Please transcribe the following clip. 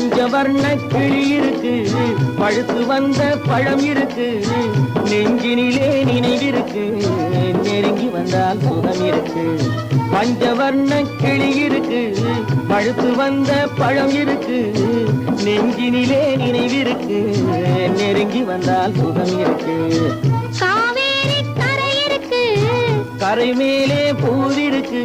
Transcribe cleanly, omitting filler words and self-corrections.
பஞ்சவர்ண கிளி இருக்கு, பழுத்து வந்த பழம் இருக்கு, நெஞ்சினிலே நினைவிருக்கு, நெருங்கி வந்தால் சுகம் இருக்கு. பஞ்சவர்ண கிளி இருக்கு, பழுத்து வந்த பழம் இருக்கு, நெஞ்சினிலே நினைவிருக்கு, நெருங்கி வந்தால் சுகம் இருக்கு. காவேரி கரை இருக்கு, கரை மேலே பூவிருக்கு,